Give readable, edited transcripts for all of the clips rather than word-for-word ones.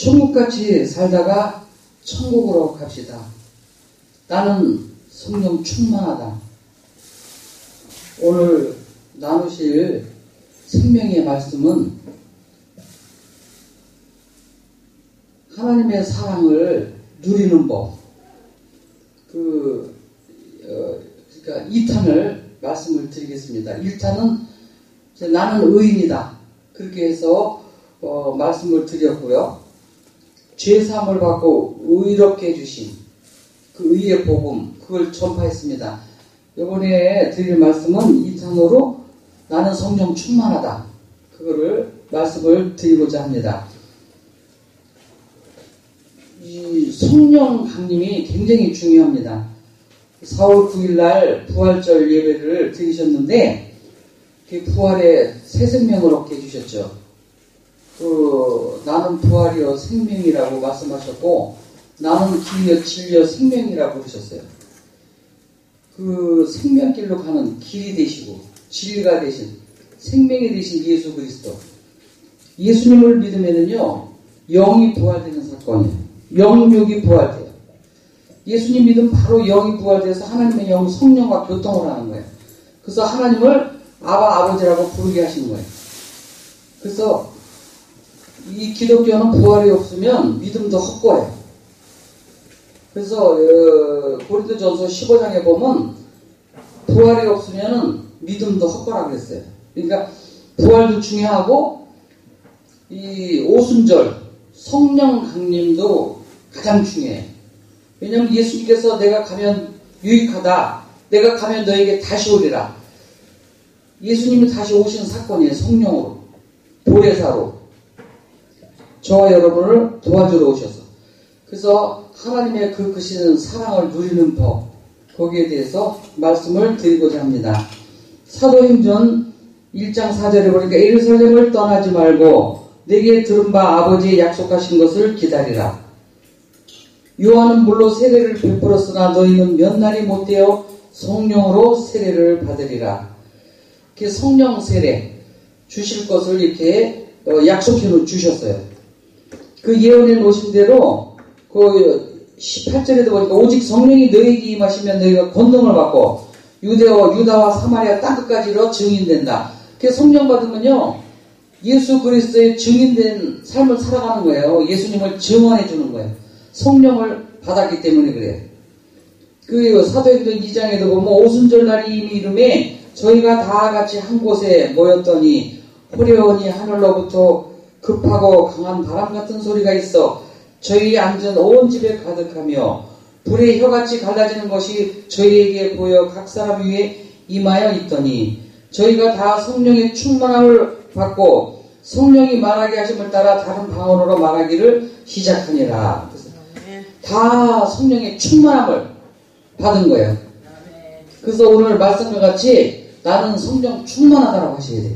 천국같이 살다가 천국으로 갑시다. 나는 성령 충만하다. 오늘 나누실 생명의 말씀은 하나님의 사랑을 누리는 법. 그러니까 2탄을 말씀을 드리겠습니다. 1탄은 나는 의인이다. 그렇게 해서 말씀을 드렸고요. 죄사함을 받고 의롭게 해주신 그 의의 복음, 그걸 전파했습니다. 이번에 드릴 말씀은 2탄으로 나는 성령 충만하다. 그거를 말씀을 드리고자 합니다. 이 성령 강림이 굉장히 중요합니다. 4월 9일날 부활절 예배를 드리셨는데 그 부활의 새 생명을 얻게 해주셨죠. 나는 부활이요 생명이라고 말씀하셨고 나는 길이요 진리요 생명이라고 그러셨어요. 그 생명길로 가는 길이 되시고 진리가 되신 생명이 되신 예수 그리스도. 예수님을 믿으면은요 영이 부활되는 사건이에요. 영육이 부활돼요. 예수님 믿으면 바로 영이 부활돼서 하나님의 영 성령과 교통을 하는 거예요. 그래서 하나님을 아버지라고 부르게 하시는 거예요. 그래서 이 기독교는 부활이 없으면 믿음도 헛거예요. 그래서 고린도전서 15장에 보면 부활이 없으면 믿음도 헛거라고 그랬어요. 그러니까 부활도 중요하고 이 오순절 성령 강림도 가장 중요해요. 왜냐하면 예수님께서 내가 가면 유익하다. 내가 가면 너에게 다시 오리라. 예수님이 다시 오시는 사건이에요. 성령으로. 보혜사로. 저와 여러분을 도와주러 오셔서. 그래서 하나님의 그 크신 사랑을 누리는 법. 거기에 대해서 말씀을 드리고자 합니다. 사도행전 1장 4절에 보니까 예루살렘을 떠나지 말고 내게 들은 바 아버지의 약속하신 것을 기다리라. 요한은 물로 세례를 베풀었으나 너희는 몇 날이 못되어 성령으로 세례를 받으리라. 이렇게 성령 세례 주실 것을 이렇게 약속해 주셨어요. 그 예언해 놓으신 대로 그 18절에도 보니까 오직 성령이 너희에게 임하시면 너희가 권능을 받고 유다와 사마리아 땅끝까지로 증인된다. 그 성령 받으면요 예수 그리스도의 증인된 삶을 살아가는 거예요. 예수님을 증언해 주는 거예요. 성령을 받았기 때문에 그래요. 그 사도행전 2장에도 보면 오순절 날이 이미 이름에 저희가 다 같이 한 곳에 모였더니 호련히 하늘로부터 급하고 강한 바람 같은 소리가 있어 저희 앉은 온 집에 가득하며 불의 혀같이 갈라지는 것이 저희에게 보여 각 사람 위에 임하여 있더니 저희가 다 성령의 충만함을 받고 성령이 말하게 하심을 따라 다른 방언으로 말하기를 시작하니라. 다 성령의 충만함을 받은 거예요. 그래서 오늘 말씀과 같이 나는 성령 충만하다라고 하셔야 돼요.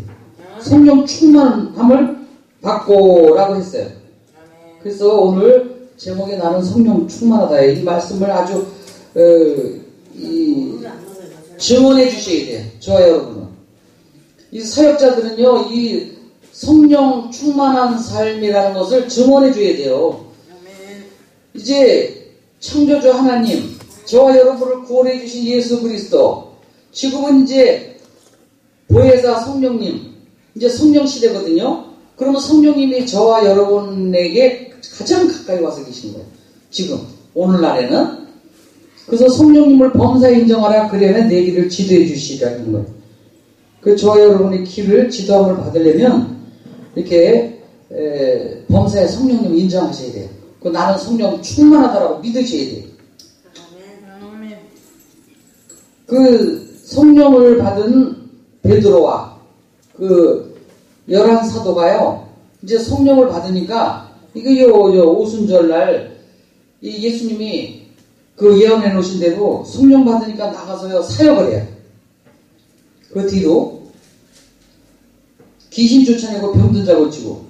성령 충만함을 받고라고 했어요. 그래서 오늘 제목에 나는 성령 충만하다. 이 말씀을 아주 증언해 주셔야 돼요. 저와 여러분은. 이 사역자들은요, 이 성령 충만한 삶이라는 것을 증언해 줘야 돼요. 이제 창조주 하나님, 저와 여러분을 구원해 주신 예수 그리스도, 지금은 이제 보혜사 성령님, 이제 성령 시대거든요. 그러면 성령님이 저와 여러분에게 가장 가까이 와서 계신 거예요. 지금 오늘날에는. 그래서 성령님을 범사에 인정하라. 그래야 내 길을 지도해 주시라는 거예요. 그 저와 여러분의 길을 지도함을 받으려면 이렇게 범사에 성령님을 인정하셔야 돼요. 그 나는 성령 충만하다라고 믿으셔야 돼요. 그 성령을 받은 베드로와 그 11사도가요, 이제 성령을 받으니까, 이게 오순절날, 이 예수님이 그 예언해 놓으신 대로 성령 받으니까 나가서요, 사역을 해요. 그 뒤로, 귀신 쫓아내고 병든 자 고치고,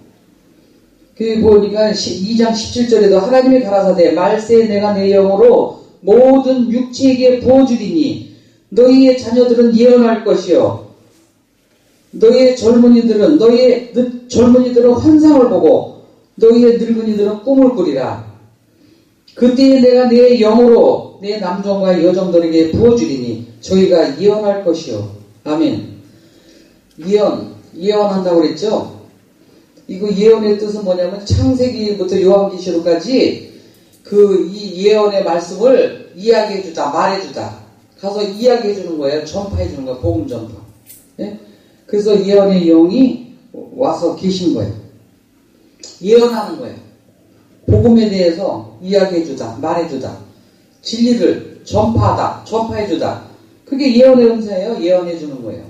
그 보니까 2장 17절에도 하나님이 가라사대, 말세에 내가 내 영으로 모든 육체에게 부어주리니, 너희의 자녀들은 예언할 것이요. 너희의 젊은이들은 환상을 보고 너희의 늙은이들은 꿈을 꾸리라. 그때에 내가 내 영으로 내 남종과 여종들에게 부어주리니 저희가 예언할 것이요. 아멘. 예언한다고 그랬죠? 이거 예언의 뜻은 뭐냐면 창세기부터 요한계시록까지 이 예언의 말씀을 이야기해주다, 말해주다. 가서 이야기해주는 거예요. 전파해주는 거예요. 복음 전파. 네? 그래서 예언의 영이 와서 계신 거예요. 예언하는 거예요. 복음에 대해서 이야기해주다, 말해주다. 진리를 전파하다, 전파해주다. 그게 예언의 은사예요. 예언해주는 거예요.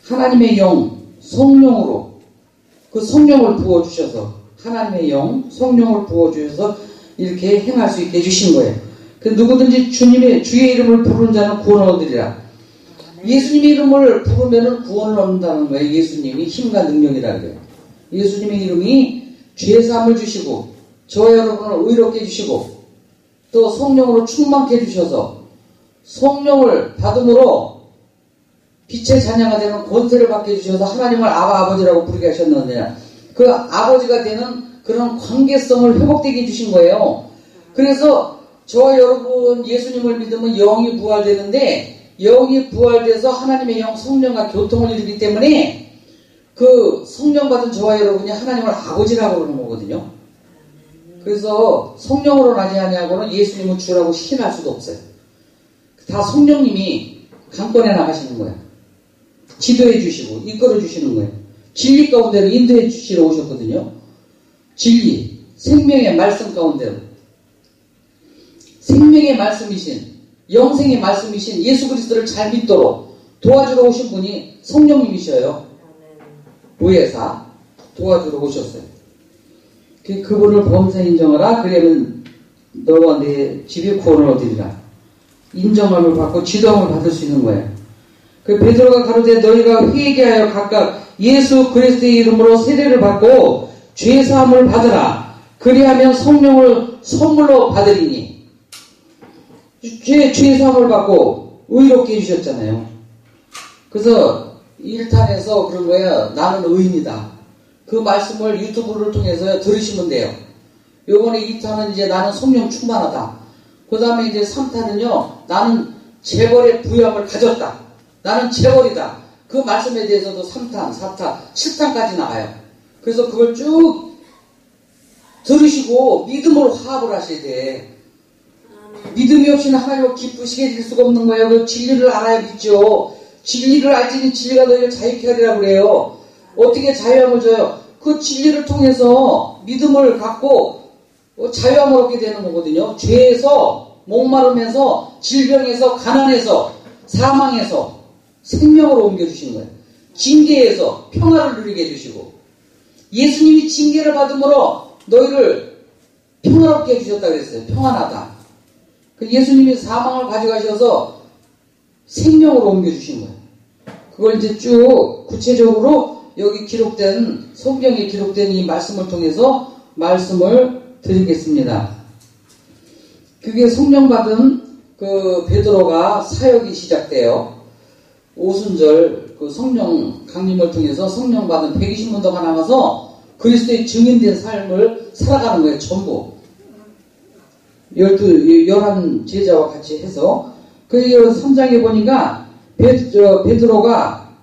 하나님의 영, 성령으로, 성령을 부어주셔서, 하나님의 영, 성령을 부어주셔서 이렇게 행할 수 있게 해주신 거예요. 누구든지 주의 이름을 부르는 자는 구원을 얻으리라. 예수님의 이름을 부르면 구원을 얻는다는 거예요. 예수님이 힘과 능력이라는 거예요. 예수님의 이름이 죄사함을 주시고 저와 여러분을 의롭게 해주시고 또 성령으로 충만케 해주셔서 성령을 받음으로 빛의 자녀가 되는 권세를 받게 해주셔서 하나님을 아버지라고 부르게 하셨느냐. 그 아버지가 되는 그런 관계성을 회복되게 해주신 거예요. 그래서 저와 여러분 예수님을 믿으면 영이 부활되는데 영이 부활돼서 하나님의 영 성령과 교통을 이루기 때문에 성령 받은 저와 여러분이 하나님을 아버지라고 그러는 거거든요. 그래서 성령으로 나지 아니하고는 예수님을 주라고 시킨할 수도 없어요. 다 성령님이 강권해 나가시는 거예요. 지도해 주시고 이끌어 주시는 거예요. 진리 가운데로 인도해 주시러 오셨거든요. 진리, 생명의 말씀 가운데로 생명의 말씀이신 영생의 말씀이신 예수 그리스도를 잘 믿도록 도와주러 오신 분이 성령님이셔요. 보혜사 도와주러 오셨어요. 그분을 범사 인정하라. 그러면 너와 내 집에 구원을 얻으리라. 인정함을 받고 지도함을 받을 수 있는 거예요. 베드로가 가로되 너희가 회개하여 각각 예수 그리스도의 이름으로 세례를 받고 죄사함을 받으라. 그리하면 성령을 선물로 받으리니. 죄사함을 받고 의롭게 해주셨잖아요. 그래서 1탄에서 그런 거예요. 나는 의인이다. 그 말씀을 유튜브를 통해서 들으시면 돼요. 요번에 2탄은 이제 나는 성령 충만하다. 그 다음에 이제 3탄은요. 나는 재벌의 부여함을 가졌다. 나는 재벌이다. 그 말씀에 대해서도 3탄, 4탄, 7탄까지 나와요. 그래서 그걸 쭉 들으시고 믿음으로 화합을 하셔야 돼. 믿음이 없이는 하나님을 기쁘시게 해줄 수가 없는 거예요. 그 진리를 알아야 믿죠. 진리를 알지니 진리가 너희를 자유케 하리라고 그래요. 어떻게 자유함을 줘요? 그 진리를 통해서 믿음을 갖고 자유함을 얻게 되는 거거든요. 죄에서, 목마름에서, 질병에서, 가난에서, 사망에서 생명으로 옮겨주신 거예요. 징계에서 평화를 누리게 해주시고 예수님이 징계를 받음으로 너희를 평화롭게 해주셨다고 그랬어요. 평안하다. 예수님이 사망을 가져가셔서 생명으로 옮겨주신 거예요. 그걸 이제 쭉 구체적으로 여기 기록된 성경에 기록된 이 말씀을 통해서 말씀을 드리겠습니다. 그게 성령 받은 베드로가 사역이 시작돼요. 오순절 성령 강림을 통해서 성령 받은 120문도가 남아서 그리스도의 증인된 삶을 살아가는 거예요. 전부 11 제자와 같이 해서 3장에 보니까 베드로가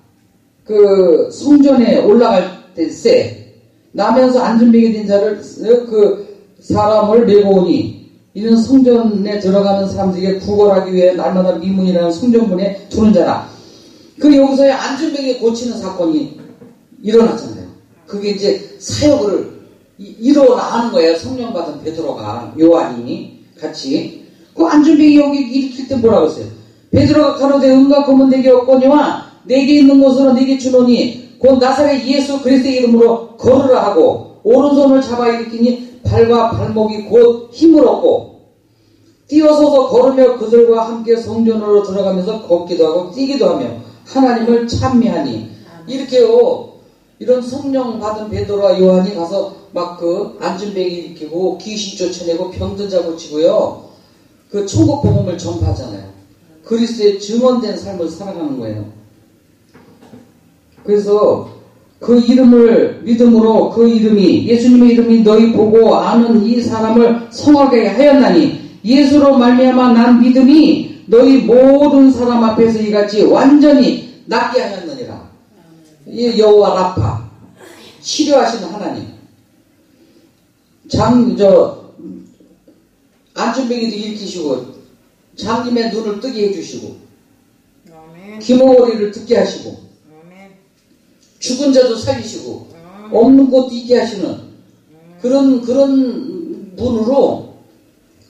성전에 올라갈 때세 나면서 안전병이 된 자를 사람을 메고 오니 이는 성전에 들어가는 사람들에게 구걸하기 위해 날마다 미문이라는 성전문에 두는 자라. 여기서의 안전병이 고치는 사건이 일어났잖아요. 그게 이제 사역을 일어나는 거예요. 성령 받은 베드로가 요한이 같이 안전병이 여기 일으킬 때 뭐라고 했어요? 베드로가 가로되 은과 금은 내게 없거니와 내게 있는 것으로 내게 주노니 곧 나사렛 예수 그리스도의 이름으로 걸으라 하고 오른손을 잡아 일으키니 발과 발목이 곧 힘을 얻고 뛰어서서 걸으며 그들과 함께 성전으로 들어가면서 걷기도 하고 뛰기도 하며 하나님을 찬미하니. 이렇게요. 이런 성령 받은 베드로와 요한이 가서 막 안전병이 일으키고 귀신 쫓아내고 병든 자 고치고요. 천국 복음을 전파하잖아요. 그리스도의 증언된 삶을 살아가는 거예요. 그래서 그 이름을 믿음으로 그 이름이 예수님의 이름이 너희 보고 아는 이 사람을 성하게 하였나니 예수로 말미암아 난 믿음이 너희 모든 사람 앞에서 이같이 완전히 낫게 하였느니라. 이 여호와 라파 치료하시는 하나님. 안춘뱅이도 일으키시고 장님의 눈을 뜨게 해주시고 귀머거리를 듣게 하시고 죽은 자도 살리시고 없는 곳도 있게 하시는 그런 분으로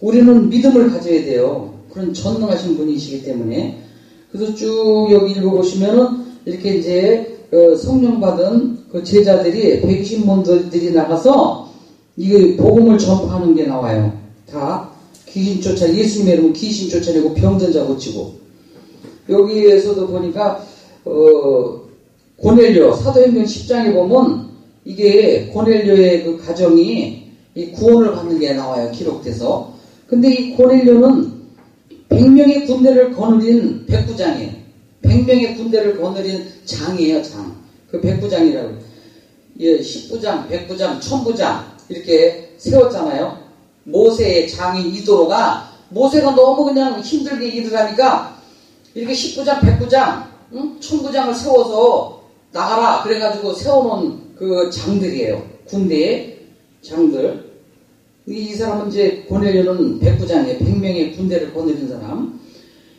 우리는 믿음을 가져야 돼요. 그런 전능하신 분이시기 때문에. 그래서 쭉 여기 읽어보시면은 이렇게 이제 성령 받은 그 제자들이 120문들이 나가서 이게 복음을 전파하는 게 나와요. 다 귀신 쫓아 예수님의 이름은 귀신 쫓아내고 병든 자 고치고. 여기에서도 보니까 고넬료 사도행전 10장에 보면 이게 고넬료의 그 가정이 이 구원을 받는 게 나와요. 기록돼서. 근데 이 고넬료는 100명의 군대를 거느린 백부장이에요. 100명의 군대를 거느린 장이에요. 장. 그 백부장이라고. 예, 10부장, 백부장, 천부장 이렇게 세웠잖아요. 모세의 장인 이도로가 모세가 너무 그냥 힘들게 일을 하니까 이렇게 10부장, 백부장, 천부장을 세워서 나가라 그래가지고 세워놓은 그 장들이에요. 군대의 장들. 이 사람은 이제 고넬료는 백부장이에요. 100명의 군대를 거느린 사람.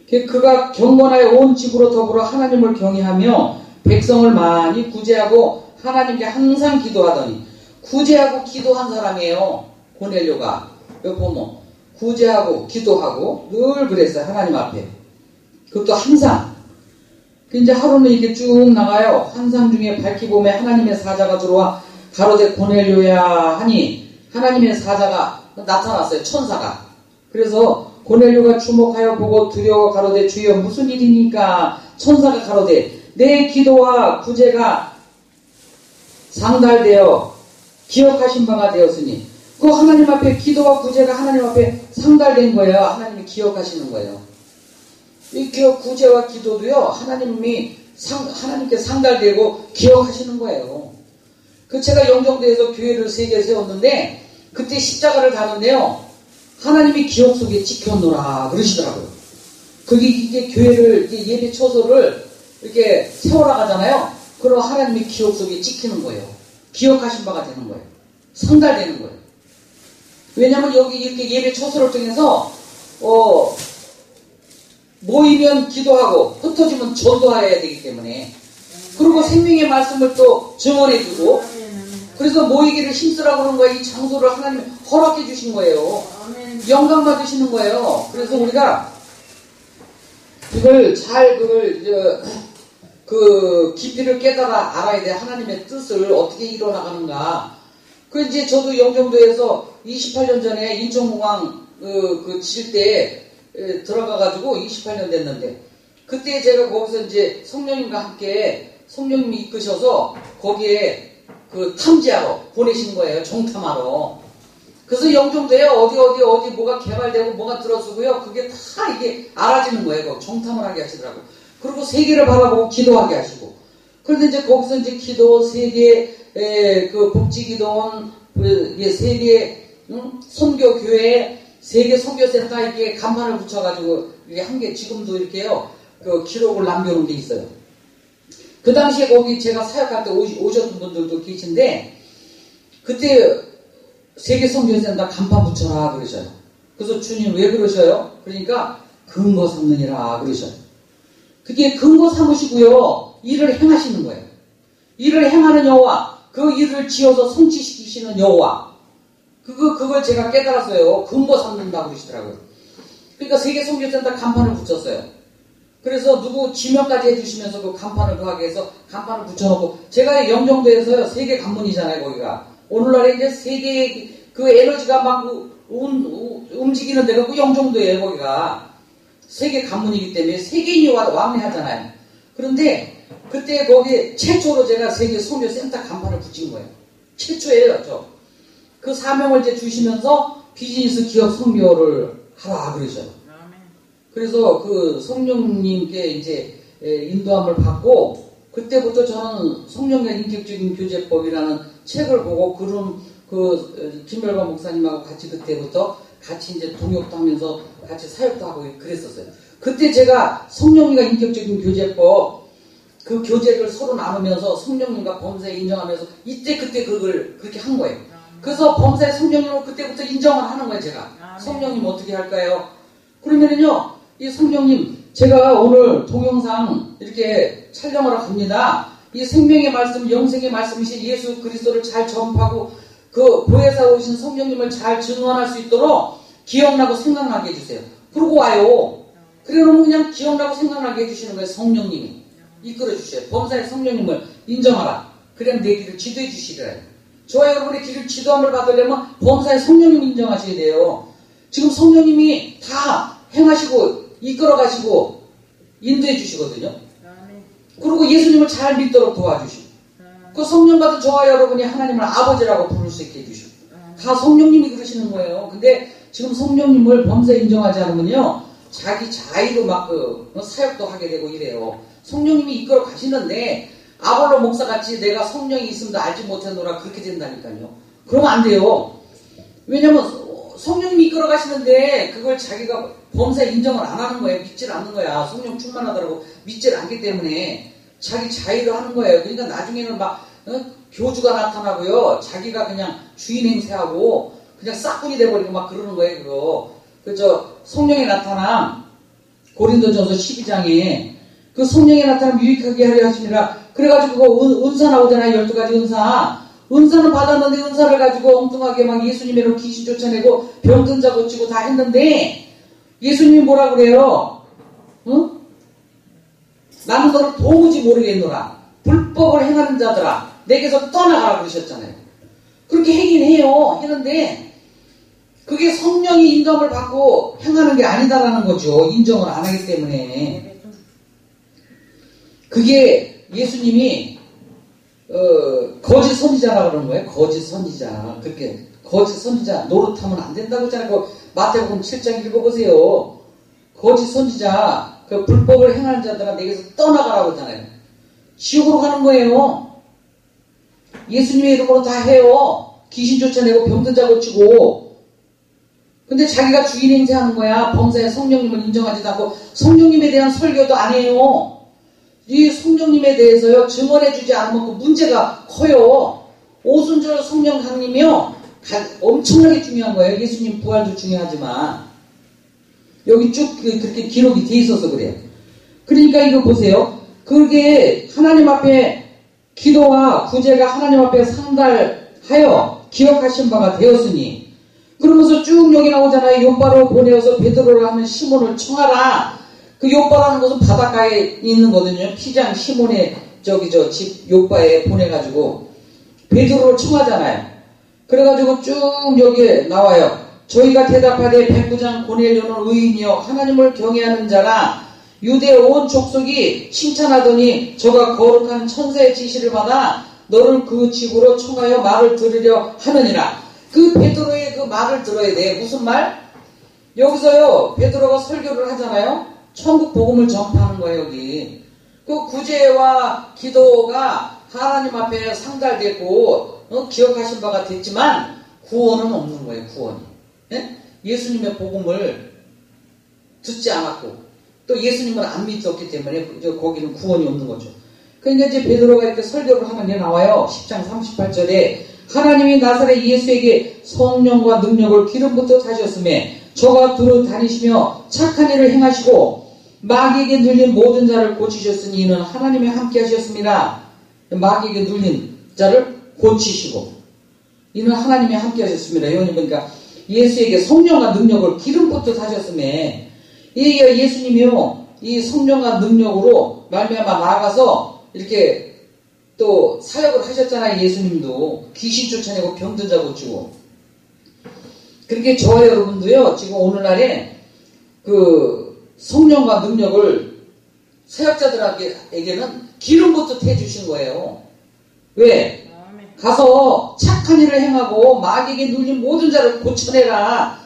그가 경건하여 온 집으로 더불어 하나님을 경외하며 백성을 많이 구제하고 하나님께 항상 기도하더니 구제하고 기도한 사람이에요. 고넬료가. 여기 보면 구제하고 기도하고 늘 그랬어요. 하나님 앞에. 그것도 항상. 이제 하루는 이렇게 쭉 나가요. 환상 중에 밝히 보매 하나님의 사자가 들어와 가로되 고넬료야 하니 하나님의 사자가 나타났어요. 천사가. 그래서 고넬료가 주목하여 보고 두려워 가로되 주여 무슨 일이니까. 천사가 가로되 내 기도와 구제가 상달되어 기억하신 바가 되었으니 그 하나님 앞에 기도와 구제가 하나님 앞에 상달된 거예요. 하나님이 기억하시는 거예요. 이 구제와 기도도요, 하나님께 상달되고 기억하시는 거예요. 그 제가 영종도에서 교회를 3개 세웠는데, 그때 십자가를 다는데요, 하나님이 기억 속에 지켜놓으라 그러시더라고요. 그게 이게 교회를, 예배 처소를 이렇게 세워나가잖아요. 그럼 하나님이 기억 속에 지키는 거예요. 기억하신 바가 되는 거예요. 상달되는 거예요. 왜냐면 여기 이렇게 예배 처소를 통해서, 모이면 기도하고 흩어지면 전도해야 되기 때문에 그리고 생명의 말씀을 또 증언해주고 그래서 모이기를 힘쓰라고 그런 거예요. 이 장소를 하나님 허락해 주신 거예요. 영광 받으시는 거예요. 그래서 우리가 이걸 잘 그 깊이를 깨달아 알아야 돼. 하나님의 뜻을 어떻게 이뤄나가는가. 그 이제 저도 영종도에서 28년 전에 인천공항 질 때 들어가가지고 28년 됐는데 그때 제가 거기서 이제 성령님과 함께 성령님이 이끄셔서 거기에 그 탐지하러 보내신 거예요. 정탐하러. 그래서 영종도에 어디 뭐가 개발되고 뭐가 들어서고요. 그게 다 이게 알아지는 거예요. 정탐을 하게 하시더라고. 그리고 세계를 바라보고 기도하게 하시고. 그런데 이제 거기서 이제 기도 세계 그 복지기도원 세계 선교교회 세계 선교센터 이렇게 간판을 붙여가지고 이게 한 개 지금도 이렇게요 그 기록을 남겨놓은 게 있어요. 그 당시에 거기 제가 사역할 때 오셨던 분들도 계신데 그때 세계 선교센터 간판 붙여라 그러셔요. 그래서 주님 왜 그러셔요? 그러니까 근거 삼느니라 그러셔요. 그게 근거 삼으시고요 일을 행하시는 거예요. 일을 행하는 여호와 그 일을 지어서 성취시키시는 여호와 그걸 제가 깨달았어요. 근거 삼는다고 그러시더라고요. 그러니까 세계 선교센터 간판을 붙였어요. 그래서 누구 지명까지 해주시면서 그 간판을 그하게 해서 간판을 붙여놓고 제가 영종도에서요 세계 관문이잖아요 거기가. 오늘날에 이제 세계 그 에너지가 막 움직이는 데가 그 영종도예요 거기가. 세계 관문이기 때문에 세계인이 왕래하잖아요. 그런데 그때 거기 최초로 제가 세계 선교센터 간판을 붙인 거예요. 최초예요 저. 그 사명을 이제 주시면서 비즈니스 기업 선교를 하라 그러셔요. 그래서 그 성령님께 이제 인도함을 받고 그때부터 저는 성령의 인격적인 교제법이라는 책을 보고 김멸관 목사님하고 같이 그때부터 같이 이제 동역도 하면서 같이 사역도 하고 그랬었어요. 그때 제가 성령님과 인격적인 교제법 그 교제를 서로 나누면서 성령님과 범사에 인정하면서 그때 그걸 그렇게 한 거예요. 그래서 범사에 성령님을 그때부터 인정을 하는 거예요, 제가. 성령님 어떻게 할까요? 그러면은요, 이 성령님, 제가 오늘 동영상 이렇게 촬영하러 갑니다. 이 생명의 말씀, 영생의 말씀이신 예수 그리스도를 잘 전파하고 그 보혜사 오신 성령님을 잘 증언할 수 있도록 기억나고 생각나게 해주세요. 그러고 와요. 그러면 그냥 기억나고 생각나게 해주시는 거예요, 성령님이. 이끌어 주셔요. 범사의 성령님을 인정하라. 그럼 내 길을 지도해 주시라. 저와 여러분의 길을 지도함을 받으려면 범사의 성령님 인정하셔야 돼요. 지금 성령님이 다 행하시고 이끌어 가시고 인도해 주시거든요. 그리고 예수님을 잘 믿도록 도와주시고 그 성령 받은 저와 여러분이 하나님을 아버지라고 부를 수 있게 해주시고 다 성령님이 그러시는 거예요. 근데 지금 성령님을 범사에 인정하지 않으면요 자기 자의로 막 사역도 하게 되고 이래요. 성령님이 이끌어 가시는데 아볼로 목사같이 내가 성령이 있음도 알지 못했노라 그렇게 된다니까요. 그러면 안 돼요. 왜냐면 성령님이 이끌어 가시는데 그걸 자기가 범사에 인정을 안 하는 거예요. 믿질 않는 거야. 성령 충만하더라고 믿질 않기 때문에 자기 자의로 하는 거예요. 그러니까 나중에는 막 교주가 나타나고요. 자기가 그냥 주인 행세하고 그냥 싹군이 돼버리고 막 그러는 거예요. 그거 성령이 나타남 고린도전서 12장에 그 성령이 나타남 유익하게 하려 하시니라. 그래가지고 그 은사 나오잖아요. 12가지 은사는 받았는데 은사를 가지고 엉뚱하게 막 예수님으로 귀신 쫓아내고 병든 자 고치고 다 했는데 예수님이 뭐라 그래요? 응? 나는 너를 도무지 모르겠노라. 불법을 행하는 자들아 내게서 떠나가라 그러셨잖아요. 그렇게 하긴 해요. 했는데 그게 성령이 인정을 받고 행하는 게 아니다라는 거죠. 인정을 안 하기 때문에. 그게 예수님이 거짓 선지자라고 그러는 거예요. 거짓 선지자. 그렇게 거짓 선지자 노릇하면 안 된다고 했잖아요. 마태복음 7장 읽어보세요. 거짓 선지자 그 불법을 행하는 자들아 내게서 떠나가라고 했잖아요. 지옥으로 가는 거예요. 예수님의 이름으로 다 해요. 귀신 쫓아내고 병든 자 고치고. 근데 자기가 주인 행세하는 거야. 범사에 성령님을 인정하지도 않고 성령님에 대한 설교도 안 해요. 이 성령님에 대해서요 증언해주지 않으면 그 문제가 커요. 오순절 성령 강림이요 엄청나게 중요한 거예요. 예수님 부활도 중요하지만 여기 쭉 그렇게 기록이 돼 있어서 그래요. 그러니까 이거 보세요. 그게 하나님 앞에 기도와 구제가 하나님 앞에 상달하여 기억하신 바가 되었으니 그러면서 쭉 여기 나오잖아요. 요바로 보내어서 베드로를 하는 시몬을 청하라. 그 요바라는 것은 바닷가에 있는 거거든요. 피장 시몬의 집 요바에 보내가지고 베드로를 청하잖아요. 그래가지고 쭉 여기에 나와요. 저희가 대답하되 백부장 고넬료는 의인이요 하나님을 경외하는 자라 유대 온 족속이 칭찬하더니 저가 거룩한 천사의 지시를 받아 너를 그 집으로 청하여 말을 들으려 하느니라. 그 베드로의 그 말을 들어야 돼. 무슨 말? 여기서요 베드로가 설교를 하잖아요. 천국 복음을 전파하는 거예요. 여기 그 구제와 기도가 하나님 앞에 상달되고 기억하신 바가 됐지만 구원은 없는 거예요. 구원이. 예? 예수님의 복음을 듣지 않았고 또 예수님을 안 믿었기 때문에 거기는 구원이 없는 거죠. 그러니까 이제 베드로가 이렇게 설교를 하는 게 나와요. 10장 38절에 하나님이 나사렛 예수에게 성령과 능력을 기름부터 다셨음에 저가 두루 다니시며 착한 일을 행하시고 마귀에게 눌린 모든 자를 고치셨으니 이는 하나님이 함께 하셨습니다. 마귀에게 눌린 자를 고치시고 이는 하나님이 함께 하셨습니다. 여러분 보니까 예수에게 성령과 능력을 기름부터 다셨음에 예수님이요 이 성령과 능력으로 말미암아 나아가서 이렇게 또 사역을 하셨잖아요. 예수님도 귀신 쫓아내고 병든 자 고치고. 그렇게 저와 여러분도요 지금 오늘날에 그 성령과 능력을 사역자들에게는 기름부터 태주신 거예요. 왜? 가서 착한 일을 행하고 마귀에게 눌린 모든 자를 고쳐내라.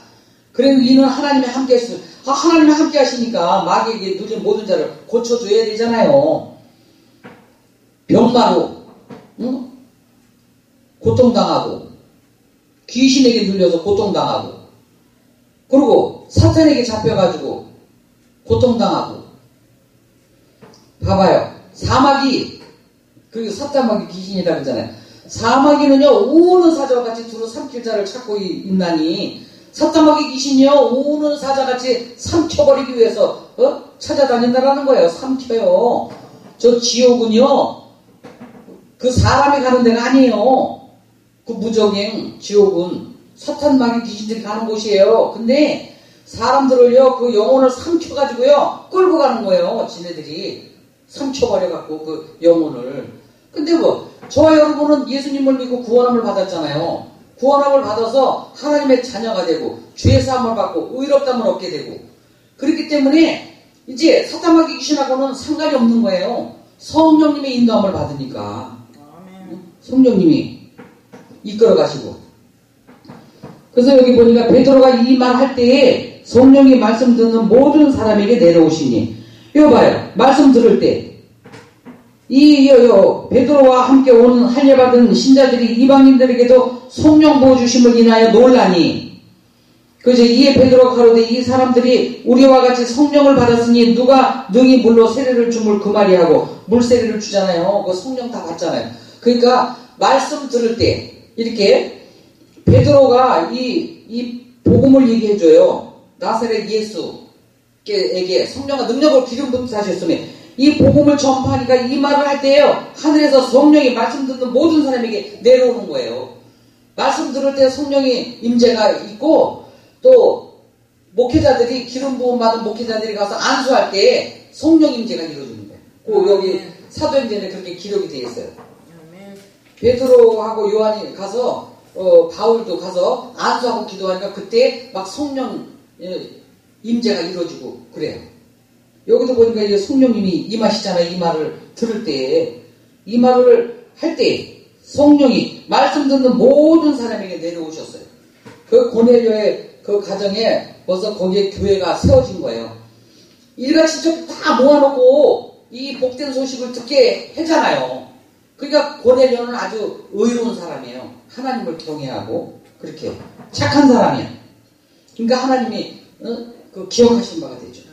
그래서 이는 하나님이 함께 하시니 하나님이 함께 하시니까 마귀에게 눌린 모든 자를 고쳐줘야 되잖아요. 병마로 응? 고통당하고 귀신에게 눌려서 고통당하고 그리고 사탄에게 잡혀가지고 고통당하고 봐봐요. 사마귀 그리고 사탄마귀 귀신이라 그러잖아요. 사마귀는요 우는 사자와 같이 두루 삼킬 자를 찾고 있나니 사탄마귀 귀신이요 우는 사자같이 삼켜버리기 위해서 찾아다닌다라는 거예요. 삼켜요. 저 지옥은요 그 사람이 가는 데가 아니에요. 그 무적행 지옥은 사탄마귀 귀신들이 가는 곳이에요. 근데 사람들을요 그 영혼을 삼켜가지고요 끌고 가는 거예요. 지네들이 삼켜버려갖고 그 영혼을. 근데 뭐 저와 여러분은 예수님을 믿고 구원함을 받았잖아요. 구원함을 받아서 하나님의 자녀가 되고 죄 사함을 받고 의롭다함을 얻게 되고 그렇기 때문에 이제 사탄마귀 귀신하고는 상관이 없는 거예요. 성령님의 인도함을 받으니까. 성령님이 이끌어 가시고. 그래서 여기 보니까 베드로가 이 말 할 때에 성령이 말씀 듣는 모든 사람에게 내려오시니 이거 봐요. 말씀 들을 때 베드로와 함께 오는 할례받은 신자들이 이방인들에게도 성령 부어주심을 인하여 놀라니 그래서 이에 베드로가 가로되 이 사람들이 우리와 같이 성령을 받았으니 누가 능히 물로 세례를 줌을 그 말이 하고 물 세례를 주잖아요. 그 성령 다 받잖아요. 그러니까 말씀 들을 때 이렇게 베드로가 이 복음을 얘기해줘요. 나사렛 예수에게 성령과 능력을 기름 부으셨으니 이 복음을 전파하니까 이 말을 할 때요 하늘에서 성령이 말씀 듣는 모든 사람에게 내려오는 거예요. 말씀 들을 때 성령이 임재가 있고 또 목회자들이 기름 부음 받은 목회자들이 가서 안수할 때 성령 임재가 이루어지는 거예요. 그 여기 사도행전에 그렇게 기록이 되어 있어요. 베드로하고 요한이 가서 바울도 가서 안수하고 기도하니까 그때 막 성령 임재가 이루어지고 그래요. 여기도 보니까 이제 성령님이 임하시잖아요. 이 말을 들을 때, 이 말을 할 때 성령이 말씀 듣는 모든 사람에게 내려오셨어요. 그 고넬료의 그 가정에 벌써 거기에 교회가 세워진 거예요. 일가친척 다 모아놓고 이 복된 소식을 듣게 했잖아요. 그러니까 고넬료는 아주 의로운 사람이에요. 하나님을 경외하고 그렇게 착한 사람이에요. 그러니까 하나님이 그 기억하신 바가 되죠.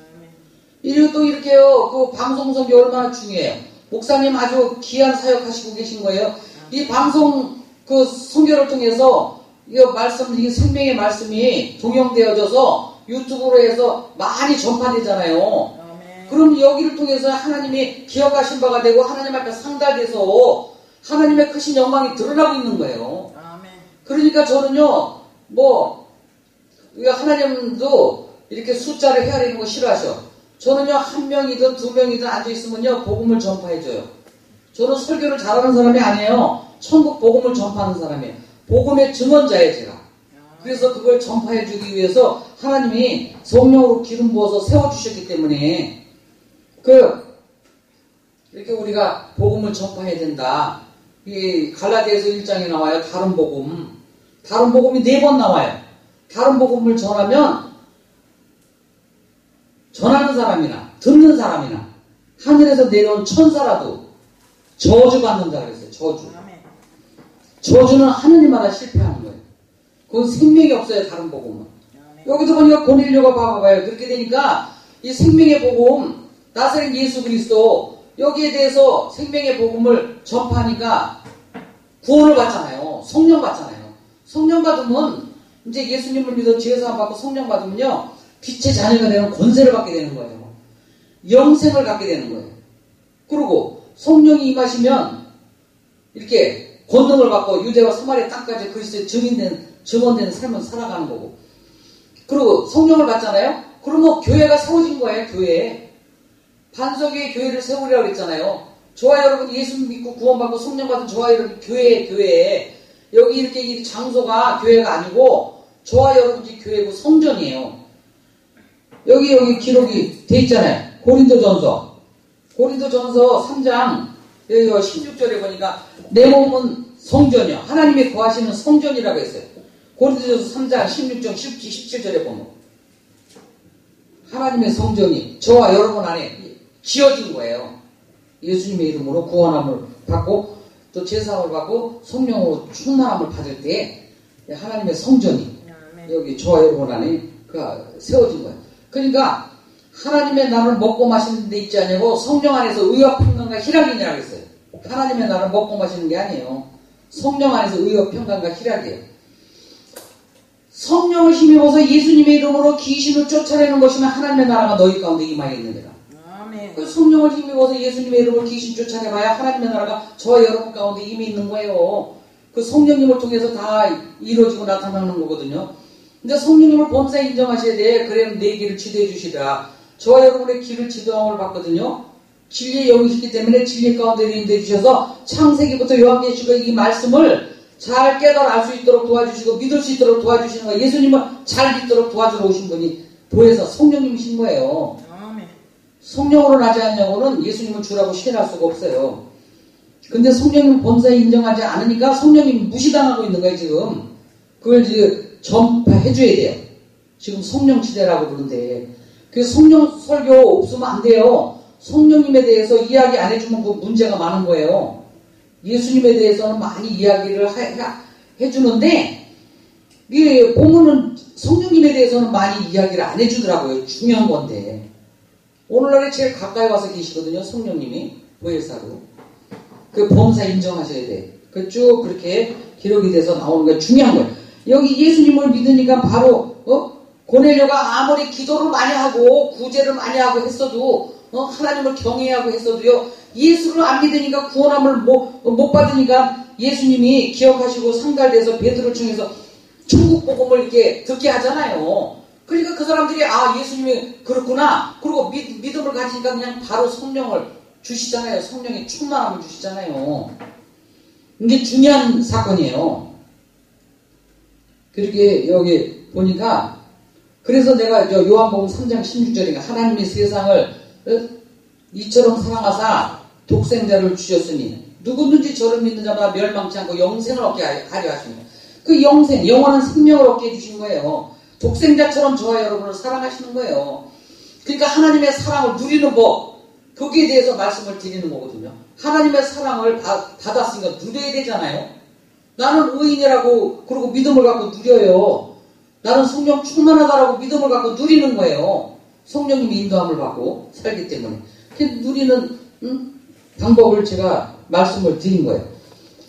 이리고 또 이렇게요, 그 방송 선교 얼마나 중요해요. 목사님 아주 귀한 사역하시고 계신 거예요. 이 방송 그 선교를 통해서 이 말씀, 이 생명의 말씀이 동영되어져서 유튜브로 해서 많이 전파되잖아요. 그럼 여기를 통해서 하나님이 기억하신 바가 되고 하나님 앞에 상달돼서 하나님의 크신 영광이 드러나고 있는 거예요. 그러니까 저는요, 하나님도 이렇게 숫자를 헤아리는 거 싫어하셔. 저는요, 한 명이든 두 명이든 앉아있으면요, 복음을 전파해줘요. 저는 설교를 잘하는 사람이 아니에요. 천국 복음을 전파하는 사람이에요. 복음의 증언자예요, 제가. 그래서 그걸 전파해주기 위해서 하나님이 성령으로 기름 부어서 세워주셨기 때문에, 이렇게 우리가 복음을 전파해야 된다. 이 갈라디아서 1장에 나와요. 다른 복음. 다른 복음이 4번 나와요. 다른 복음을 전하면, 전하는 사람이나 듣는 사람이나 하늘에서 내려온 천사라도 저주받는다 그랬어요. 저주는 하느님마다 실패하는 거예요. 그건 생명이 없어요. 다른 복음은. 여기서 보니까 고넬료가 봐봐요. 그렇게 되니까 이 생명의 복음 나사렛 예수 그리스도 여기에 대해서 생명의 복음을 전파하니까 구원을 받잖아요. 성령 받잖아요. 성령 받으면 이제 예수님을 믿어 죄사함 받고 성령 받으면요 빛의 자녀가 되는 권세를 받게 되는 거예요. 영생을 갖게 되는 거예요. 그리고 성령이 임하시면 이렇게 권능을 받고 유대와 사마리아 땅까지 그리스도의 증언되는 삶을 살아가는 거고. 그리고 성령을 받잖아요. 그러면 교회가 세워진 거예요. 교회. 반석의 교회를 세우려고 그랬잖아요. 저와 여러분 예수 믿고 구원받고 성령 받은 저와 여러분 교회. 여기 이렇게 이 장소가 교회가 아니고 저와 여러분이 교회고 성전이에요. 여기 기록이 돼 있잖아요. 고린도전서 3장 여기 16절에 보니까 내 몸은 성전이요. 하나님이 거하시는 성전이라고 했어요. 고린도전서 3장 16절 17절에 보면 하나님의 성전이 저와 여러분 안에 지어진 거예요. 예수님의 이름으로 구원함을 받고 또 제사함을 받고 성령으로 충만함을 받을 때 하나님의 성전이 여기 저와 여러분 안에 세워진 거예요. 그러니까 하나님의 나라를 먹고 마시는 데 있지 않냐고 성령 안에서 의와 평강과 희락이냐고 했어요. 하나님의 나라를 먹고 마시는 게 아니에요. 성령 안에서 의와 평강과 희락이에요. 성령을 힘입어서 예수님의 이름으로 귀신을 쫓아내는 것이면 하나님의 나라가 너희 가운데 임하겠느니라. 그 성령을 힘입어서 예수님의 이름으로 귀신 쫓아내봐야 하나님의 나라가 저와 여러분 가운데 이미 있는 거예요. 그 성령님을 통해서 다 이루어지고 나타나는 거거든요. 근데 성령님을 범사 인정하셔야 돼. 그래야 내 길을 지도해 주시라. 저와 여러분의 길을 지도함을 받거든요. 진리의 영이시기 때문에 진리 가운데 인도해 주셔서 창세기부터 요한계시록 이 말씀을 잘 깨달아 알 수 있도록 도와주시고 믿을 수 있도록 도와주시는 거예요. 예수님을 잘 믿도록 도와주러 오신 분이 보혜사 성령님이신 거예요. 성령으로 나지 않냐고는 예수님을 주라고 시인할 수가 없어요. 근데 성령님 범사에 인정하지 않으니까 성령님 무시당하고 있는 거예요 지금. 그걸 지금 전파해줘야 돼요. 지금 성령 시대라고 부르는데 그래서 성령 설교 없으면 안 돼요. 성령님에 대해서 이야기 안 해주면 그 문제가 많은 거예요. 예수님에 대해서는 많이 이야기를 해주는데 보면은 성령님에 대해서는 많이 이야기를 안 해주더라고요. 중요한 건데 오늘날에 제일 가까이 와서 계시거든요. 성령님이 보혜사로 그 범사 인정하셔야 돼. 그 쭉 그렇게 기록이 돼서 나오는 게 중요한 거예요. 여기 예수님을 믿으니까 바로 고넬료가 아무리 기도를 많이 하고 구제를 많이 하고 했어도 하나님을 경외하고 했어도요 예수를 안 믿으니까 구원함을 못 받으니까 예수님이 기억하시고 상달돼서 베드로를 통해서 천국 복음을 이렇게 듣게 하잖아요. 그러니까 그 사람들이 예수님이 그렇구나. 그리고 믿음을 가지니까 그냥 바로 성령을 주시잖아요. 성령의 충만함을 주시잖아요. 이게 중요한 사건이에요. 그렇게 여기 보니까 그래서 내가 요한복음 3장 16절인가 하나님이 세상을 이처럼 사랑하사 독생자를 주셨으니 누구든지 저를 믿는 자마다 멸망치 않고 영생을 얻게 하려 하십니다. 그 영생, 영원한 생명을 얻게 해주신 거예요. 독생자처럼 저와 여러분을 사랑하시는 거예요. 그러니까 하나님의 사랑을 누리는 법, 거기에 대해서 말씀을 드리는 거거든요. 하나님의 사랑을 받았으니까 누려야 되잖아요. 나는 의인이라고 그리고 믿음을 갖고 누려요. 나는 성령 충만하다라고 믿음을 갖고 누리는 거예요. 성령님이 인도함을 받고 살기 때문에. 그 누리는 방법을 제가 말씀을 드린 거예요.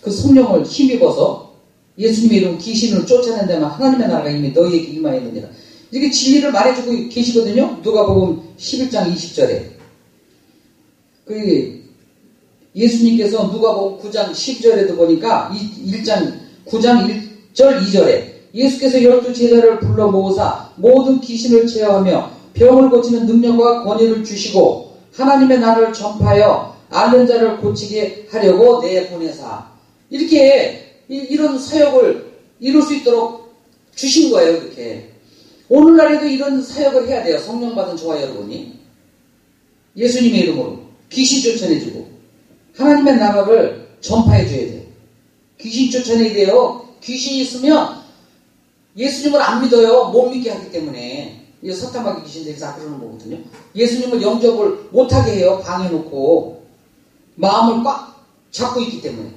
그 성령을 힘입어서 예수님의 이름 귀신을 쫓아낸다면 하나님의 나라가 이미 너희에게 임하였느니라. 이렇게 진리를 말해주고 계시거든요. 누가복음 11장 20절에 그 예수님께서 누가복음 9장 10절에도 보니까 1장 9장 1절 2절에 예수께서 12 제자를 불러 모으사 모든 귀신을 제어하며 병을 고치는 능력과 권위를 주시고 하나님의 나라를 전파하여 앓는 자를 고치게 하려고 내보내사 이렇게 이런 사역을 이룰 수 있도록 주신 거예요. 이렇게 오늘날에도 이런 사역을 해야 돼요. 성령 받은 저와 여러분이 예수님의 이름으로 귀신 쫓아내주고 하나님의 나라를 전파해줘야 돼요. 귀신 쫓아내야 돼요. 귀신이 있으면 예수님을 안 믿어요. 못 믿게 하기 때문에. 이 사탄마귀 귀신들이 다 그러는 거거든요. 예수님을 영접을 못하게 해요. 방해놓고 마음을 꽉 잡고 있기 때문에.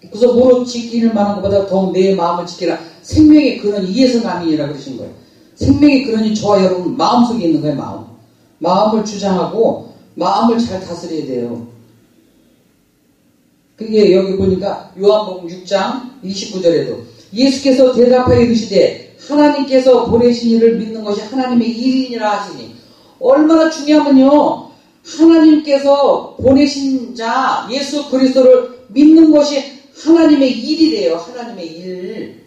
그래서 무릇 지키는 만한 것보다 더욱 내 마음을 지키라. 생명의 근원이 이에서 남이니라 그러신 거예요. 생명의 근원이 저와 여러분 마음속에 있는 거예요. 마음을 주장하고 마음을 잘 다스려야 돼요. 그게 여기 보니까 요한복음 6장 29절에도 예수께서 대답하여 이르시되 하나님께서 보내신 이를 믿는 것이 하나님의 일이니라 하시니 얼마나 중요하면요. 하나님께서 보내신 자 예수 그리스도를 믿는 것이 하나님의 일이래요. 하나님의 일.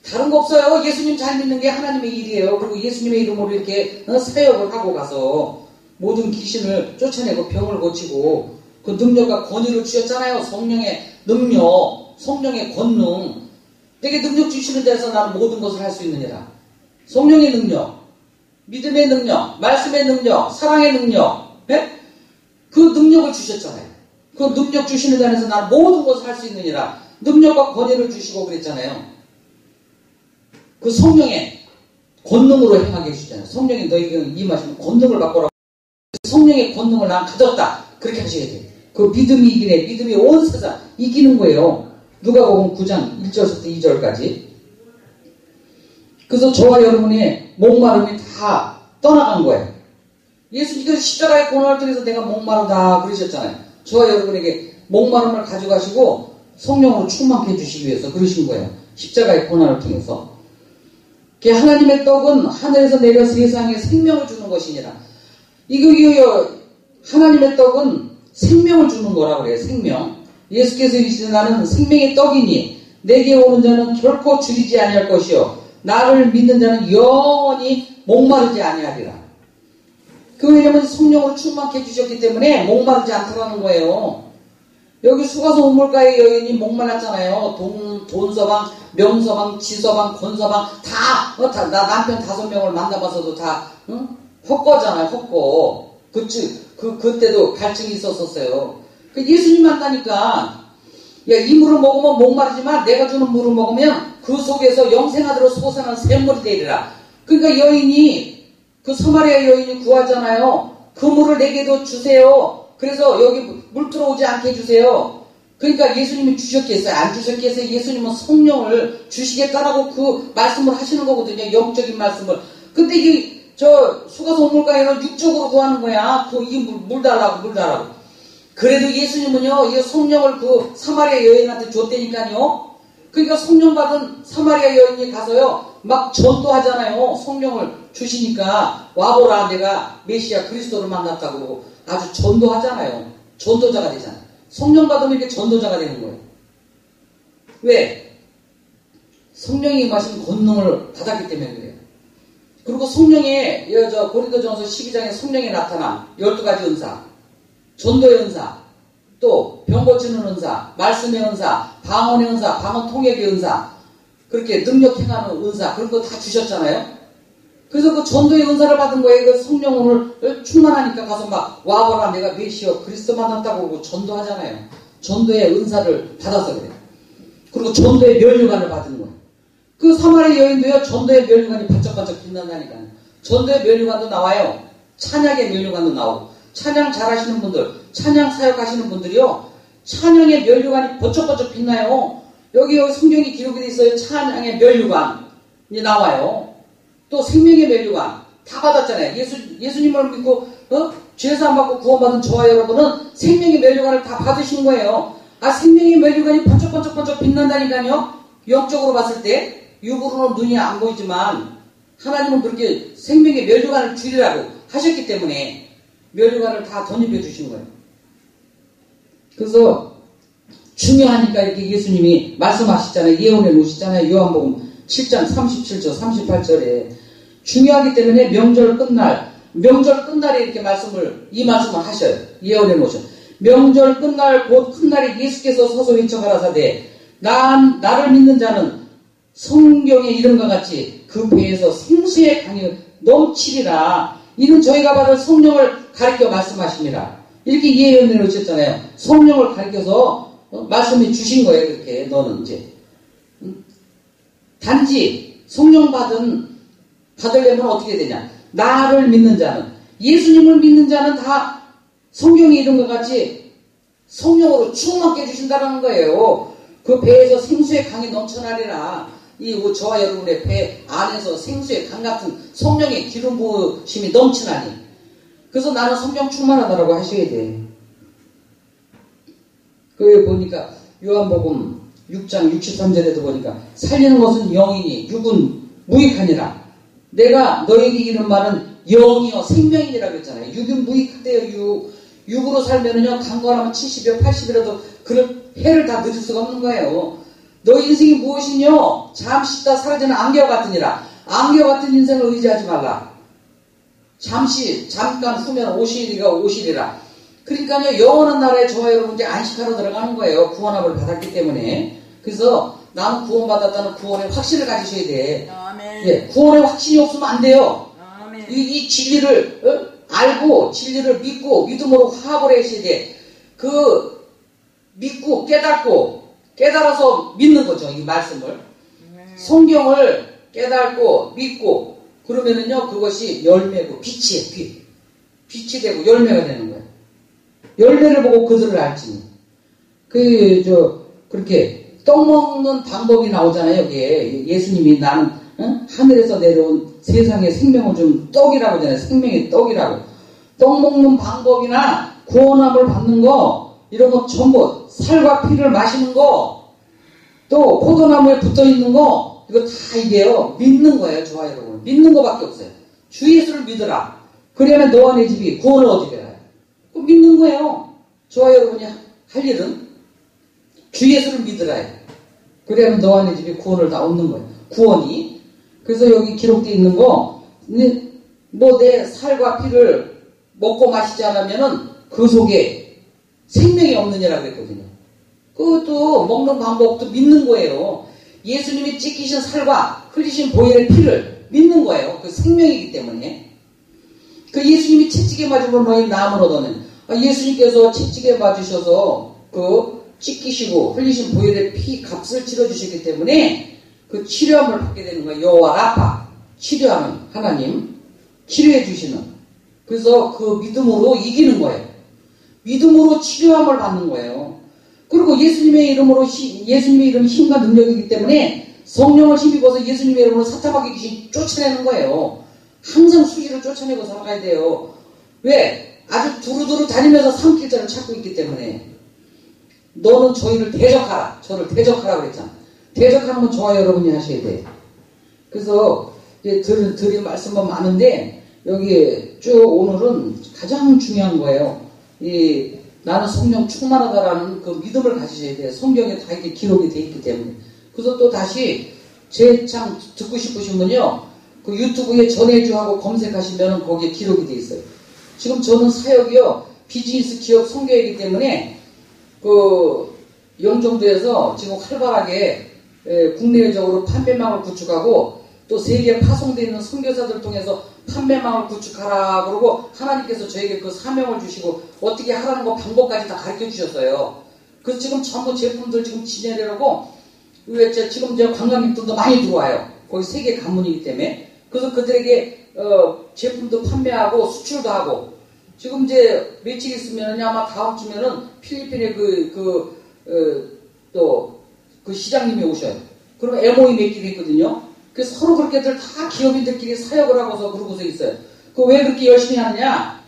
다른 거 없어요. 예수님 잘 믿는 게 하나님의 일이에요. 그리고 예수님의 이름으로 이렇게 사역을 하고 가서 모든 귀신을 쫓아내고 병을 고치고 그 능력과 권위를 주셨잖아요. 성령의 능력, 성령의 권능. 내게 능력 주시는 데서 나는 모든 것을 할 수 있느니라. 성령의 능력, 믿음의 능력, 말씀의 능력, 사랑의 능력. 네? 그 능력을 주셨잖아요. 그 능력 주시는 데서 나는 모든 것을 할 수 있느니라. 능력과 권위를 주시고 그랬잖아요. 그 성령의 권능으로 행하게 해주잖아요. 성령이 너희에게 임하시면 권능을 받거라고. 성령의 권능을 난 가졌다. 그렇게 하셔야 돼요. 그 믿음이 이기네. 믿음이 온 세상 이기는 거예요. 누가복음 9장 1절부터 2절까지. 그래서 저와 여러분의 목마름이 다 떠나간 거예요. 예수님께서 십자가의 고난을 통해서 내가 목마르다 그러셨잖아요. 저와 여러분에게 목마름을 가져가시고 성령으로 충만케 해주시기 위해서 그러신 거예요. 십자가의 고난을 통해서. 하나님의 떡은 하늘에서 내려 세상에 생명을 주는 것이니라. 이거 하나님의 떡은 생명을 주는 거라고 그래요. 생명. 예수께서 이르시되 나는 생명의 떡이니 내게 오는 자는 결코 줄이지 아니할 것이요 나를 믿는 자는 영원히 목마르지 아니하리라. 왜냐면 성령으로 충만케 해주셨기 때문에 목마르지 않더라는 거예요. 여기 수가성 우물가의 여인이 목말랐잖아요. 돈서방, 명서방, 지서방, 권서방 다 나 남편 5명을 만나봐서도 다 헛거잖아요. 헛거. 그때도 갈증이 있었어요. 예수님 만나니까 이 물을 먹으면 목마르지만 내가 주는 물을 먹으면 그 속에서 영생하도록 솟아나는 샘물이 되리라. 그러니까 여인이 그 서마리아 여인이 구하잖아요. 그 물을 내게도 주세요. 그래서 여기 물 들어오지 않게 해주세요. 그러니까 예수님이 주셨겠어요? 안 주셨겠어요? 예수님은 성령을 주시겠다라고 그 말씀을 하시는 거거든요. 영적인 말씀을. 근데 수가성 우물가에는 육적으로 구하는 거야. 물 달라고, 물 달라고. 그래도 예수님은요, 이 성령을 그 사마리아 여인한테 줬다니까요. 그러니까 성령 받은 사마리아 여인이 가서요, 막 전도하잖아요. 성령을 주시니까 와보라, 내가 메시아 그리스도를 만났다고 그러고 아주 전도하잖아요. 전도자가 되잖아요. 성령 받으면 이렇게 전도자가 되는 거예요. 왜? 성령이 임하신 권능을 받았기 때문에 그래요. 그리고 성령의 고린도전서 12장에 성령의 나타남 12가지 은사, 전도의 은사, 또 병 고치는 은사, 말씀의 은사, 방언의 은사, 방언 통역의 은사, 그렇게 능력 행하는 은사, 그런 거 다 주셨잖아요. 그래서 그 전도의 은사를 받은 거예요. 그 성령을 충만하니까 가서 막 와보라, 내가 메시아 그리스도 만났다고 그러고 전도하잖아요. 전도의 은사를 받아서 그래요. 그리고 전도의 면류관을 받은 거예요. 그 사마리아 여인도요, 전도의 면류관이 반짝반짝 빛난다니까요. 전도의 면류관도 나와요. 찬양의 면류관도 나오고. 찬양 잘하시는 분들, 찬양 사역하시는 분들이요, 찬양의 면류관이 번쩍번쩍 빛나요. 여기 성경이 기록이 돼 있어요. 찬양의 면류관이 나와요. 또 생명의 면류관 다 받았잖아요. 예수님을 믿고 죄사함 받고 구원받은 저와 여러분은 생명의 면류관을 다 받으신 거예요. 생명의 면류관이 번쩍번쩍 빛난다니까요. 영적으로 봤을 때 육으로는 눈이 안 보이지만 하나님은 그렇게 생명의 면류관을 주리라고 하셨기 때문에 면류관을 다 덧입혀 주신 거예요. 그래서 중요하니까 이렇게 예수님이 말씀하시잖아요. 예언해 놓으시잖아요. 요한복음 7장 37절 38절에 중요하기 때문에 명절 끝날에 이렇게 이 말씀을 하셔요. 예언해 놓으셔. 명절 끝날 곧 큰 날에 예수께서 서서 외쳐가라사대 나를 믿는 자는 성경의 이름과 같이 그 배에서 생수의 강이 넘치리라. 이는 저희가 받을 성령을 가리켜 말씀하십니다. 이렇게 예언해 놓으셨잖아요. 성령을 가리켜서 말씀해 주신 거예요. 그렇게 너는 이제 단지 성령 받으려면 어떻게 되냐? 나를 믿는 자는, 예수님을 믿는 자는 다 성경의 이름과 같이 성령으로 충만케 해주신다는 거예요. 그 배에서 생수의 강이 넘쳐나리라. 저와 여러분의 배 안에서 생수의 강 같은 성령의 기름 부으심이 넘치나니. 그래서 나는 성령 충만하다라고 하셔야 돼. 그 보니까 요한복음 6장 63절에도 보니까 살리는 것은 영이니 육은 무익하니라. 내가 너에게 이른 말은 영이요 생명이니라 그랬잖아요. 육은 무익하대요. 육으로 살면은요, 강건하면 70여 80이라도 그런 해를 다 늦을 수가 없는 거예요. 너 인생이 무엇이뇨? 잠시 있다 사라지는 안개와 같으니라. 안개와 같은 인생을 의지하지 말라. 잠깐 후면 오시리라. 그러니까요, 영원한 나라에 저와 여러분 이제 안식하러 들어가는 거예요. 구원함을 받았기 때문에. 그래서 나는 구원받았다는 구원의 확신을 가지셔야 돼. 아멘. 예, 구원의 확신이 없으면 안 돼요. 아멘. 이 진리를 알고 진리를 믿고 믿음으로 화합을 하셔야 돼. 믿고 깨달아서 믿는 거죠. 이 말씀을. 성경을 깨닫고 믿고 그러면은요, 그것이 열매고 빛이 되고 열매가 되는 거예요. 열매를 보고 그들을 알지니. 그렇게 떡 먹는 방법이 나오잖아요. 여기에 예수님이 나는 하늘에서 내려온 세상에 생명을 준 떡이라고 하잖아요. 생명의 떡이라고. 떡 먹는 방법이나 구원함을 받는 거 이런 거 전부 살과 피를 마시는 거 또 포도나무에 붙어있는 거 이거 다 이게요. 믿는 거예요. 좋아요 여러분. 믿는 거밖에 없어요. 주 예수를 믿으라. 그러면 너와 내 집이 구원을 얻게 돼요. 그거 믿는 거예요. 좋아요 여러분이 할 일은 주 예수를 믿으라. 그러면 너와 내 집이 구원을 다 얻는 거예요. 구원이. 그래서 여기 기록되어 있는 거 뭐 내 살과 피를 먹고 마시지 않으면은 그 속에 생명이 없느냐라고 했거든요. 그것도 먹는 방법도 믿는 거예요. 예수님이 찢기신 살과 흘리신 보혈의 피를 믿는 거예요. 그 생명이기 때문에. 그 예수님이 채찍에 맞으면 너희 나음을 얻어낸. 예수님께서 채찍에 맞으셔서 그 찢기시고 흘리신 보혈의 피 값을 치러주셨기 때문에 그 치료함을 받게 되는 거예요. 여호와 라파. 치료하는 하나님. 치료해 주시는. 그래서 그 믿음으로 이기는 거예요. 믿음으로 치료함을 받는 거예요. 그리고 예수님의 이름으로 예수님의 이름이 힘과 능력이기 때문에 성령을 힘입어서 예수님의 이름으로 사탄마귀 귀신 쫓아내는 거예요. 항상 수지를 쫓아내고 살아가야 돼요. 왜? 아주 두루두루 다니면서 삼킬자를 찾고 있기 때문에. 너는 저희를 대적하라. 저를 대적하라 그랬잖아. 대적하는 건 저와 여러분이 하셔야 돼요. 그래서 이제 드릴 말씀은 많은데 여기 쭉 오늘은 가장 중요한 거예요. 나는 성령 충만하다라는 그 믿음을 가지셔야 돼요. 성경에 다 이렇게 기록이 되어 있기 때문에. 그래서 또 다시 재창 듣고 싶으시면요. 그 유튜브에 전해주하고 검색하시면 거기에 기록이 되어 있어요. 지금 저는 사역이요. 비즈니스 기업 선교이기 때문에 그 영종도에서 지금 활발하게 국내적으로 판매망을 구축하고 또 세계에 파송되어 있는 선교사들 통해서 판매망을 구축하라 그러고 하나님께서 저에게 그 사명을 주시고 어떻게 하라는 거 방법까지 다 가르쳐 주셨어요. 그래서 지금 전부 제품들 지금 진열하려고 지금 관광객들도 많이 들어와요. 거기 세계 가문이기 때문에. 그래서 그들에게 제품도 판매하고 수출도 하고 지금 이제 며칠 있으면 아마 다음 주면은 필리핀에 또 그 시장님이 오셔요. 그러면 MOE 맺기로 했거든요. 그래서 서로 그렇게들 다 기업인들끼리 사역을 하고서 그러고서 있어요. 그 왜 그렇게 열심히 하느냐?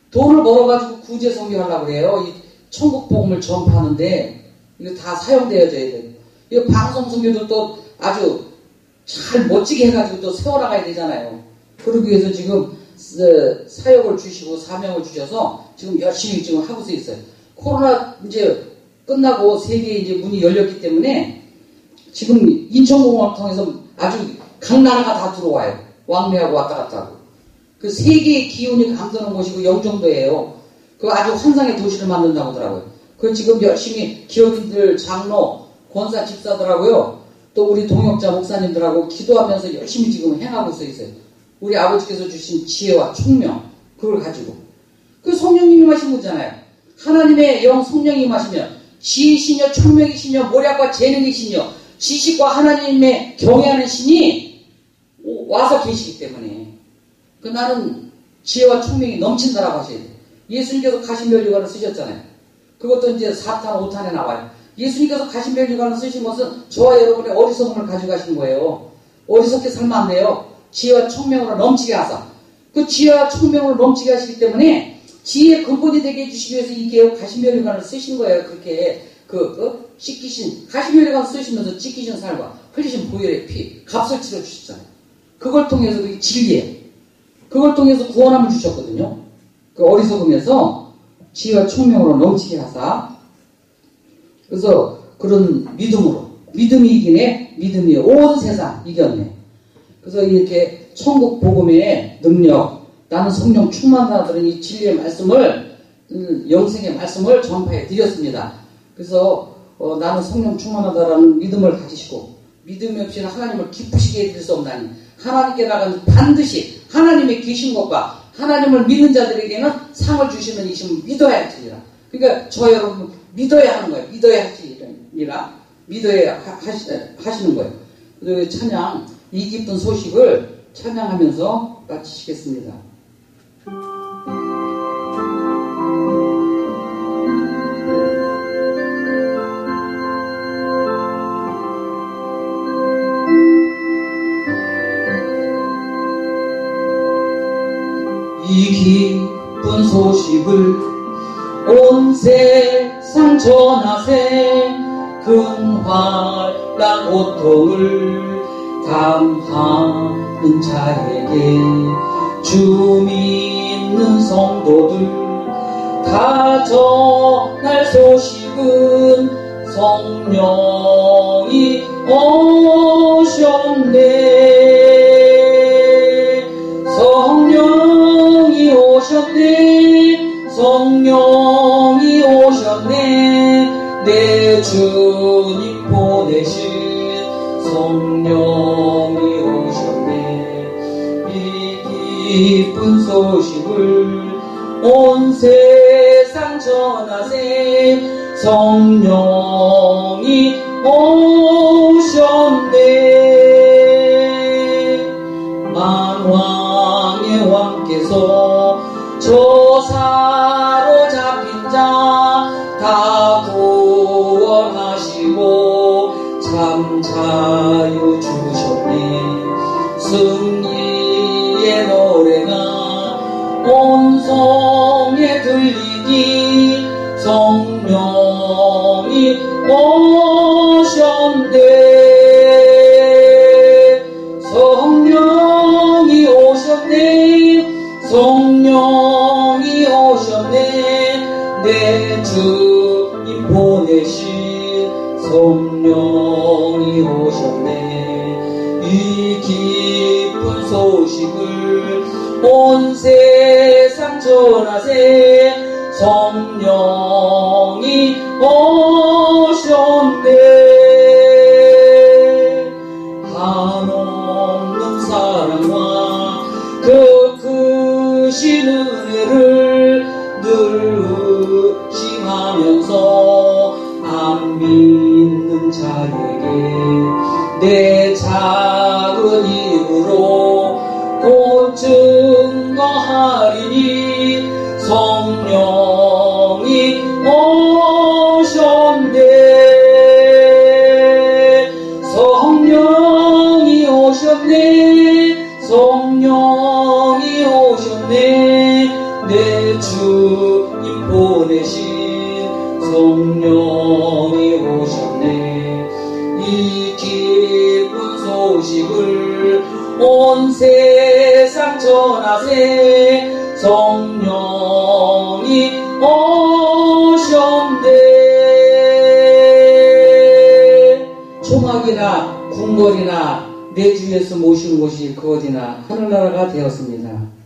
돈을 벌어가지고 구제 선교하려고 그래요. 이 천국 복음을 전파하는데 이거 다 사용되어져야 돼요. 이거 방송 선교도 또 아주 잘 멋지게 해가지고 또 세워나가야 되잖아요. 그러기 위해서 지금 사역을 주시고 사명을 주셔서 지금 열심히 지금 하고서 있어요. 코로나 이제 끝나고 세계에 이제 문이 열렸기 때문에 지금 인천공항을 통해서 아주 각 나라가 다 들어와요. 왕래하고 왔다 갔다 하고. 그 세계의 기운이 감도는 곳이고 영종도예요. 그 아주 환상의 도시를 만든다고 하더라고요. 그 지금 열심히 기업인들, 장로, 권사 집사들하고요. 또 우리 동역자 목사님들하고 기도하면서 열심히 지금 행하고 있어요. 우리 아버지께서 주신 지혜와 총명, 그걸 가지고. 그 성령님이 마신 거잖아요. 하나님의 영 성령이 마시면 지혜시며 총명이시며 모략과 재능이시며 지식과 하나님의 경외하는 신이 와서 계시기 때문에 나는 지혜와 총명이 넘친다라고 하셔야 돼요. 예수님께서 가시면류관을 쓰셨잖아요. 그것도 이제 4탄, 5탄에 나와요. 예수님께서 가시면류관을 쓰신 것은 저와 여러분의 어리석음을 가지고 가신 거예요. 어리석게 살면 안 돼요. 지혜와 총명으로 넘치게 하사. 그 지혜와 총명으로 넘치게 하시기 때문에 지혜의 근본이 되게 해주시기 위해서 이 개혁 가시면류관을 쓰신 거예요. 그렇게 씻기신 가시면류관 쓰시면서 찢기신 살과 흘리신 보혈의 피 값을 치러주셨잖아요. 그걸 통해서 그게 진리예요. 그걸 통해서 구원함을 주셨거든요. 그 어리석음에서 지혜와 총명으로 넘치게 하사. 그래서 그런 믿음으로 믿음이 이기네 믿음이 온 세상 이겼네. 그래서 이렇게 천국 복음의 능력 나는 성령 충만하다는 이 진리의 말씀을 영생의 말씀을 전파해 드렸습니다. 그래서 나는 성령 충만하다라는 믿음을 가지시고 믿음이 없이는 하나님을 기쁘시게 해드릴 수 없나니 하나님께 나가는 반드시 하나님의 계신 것과 하나님을 믿는 자들에게는 상을 주시는 이심을 믿어야 할지니라. 그러니까 저 여러분 믿어야 하는 거예요. 믿어야 할지니라. 믿어야 하시는 거예요. 그래서 찬양 이 기쁜 소식을 찬양하면서 마치시겠습니다. 소식을 온 세상 전하세. 근활란 고통을 감하는 자에게 주 믿는 성도들 다 전할 소식은 성령이 오셨네. 성령이 오셨네. 성령이 오셨네. 내 주님 보내신 성령이 오셨네. 이 기쁜 소식을 온 세상 전하세. 성령이 오셨네. 만왕의 왕께서 저 사로잡힌 자 다 구원하시고 참 자유 주셨네. 승리의 노래가 온 성에 들리니 성령이 오셨네. 성령이 오셨네. 성령이 오셨네. 내 주님 보내신 성령이 오셨네. 이 기쁜 소식을 온 세상 전하세. 성령이 오셨네. 한없는 사랑과 그 크신 은혜를 늘 의심하면서 안 믿는 자에게 내 작은 입으로 곧 증거하리니 성령이 오셨네. 성령이 오셨네. 성령이 오셨네. 내 주님 보내신 성령이 오셨네. 이 기쁜 소식을 온 세상 전하세. 성령이 오셨네. 초막이나 궁궐이나 내 주 예수 모신 곳이 그 어디나 하늘나라가 되었습니다.